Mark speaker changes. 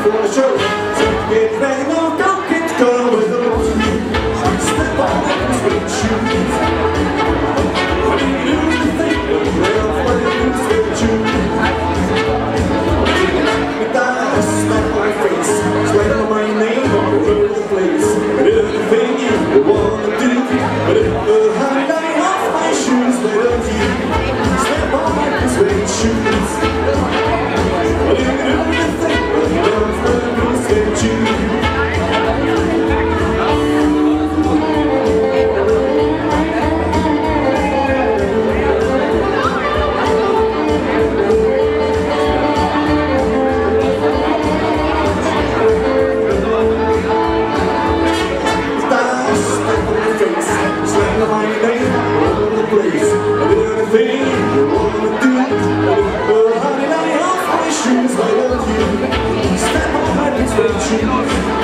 Speaker 1: for the show. So get ready, now go get going with those shoes. Step on those sweet shoes. What do you do to think of real for the sweet shoes? Me down, smack my face, sweat on my name all over the place. But everything you wanna do, but if the highlight off my shoes, why don't you step on my sweet shoes? What do you do to think of real for the sweet shoes? My name all over the place. I do anything you wanna do. Honey, I off my shoes. Why don't you step on my sweet shoes?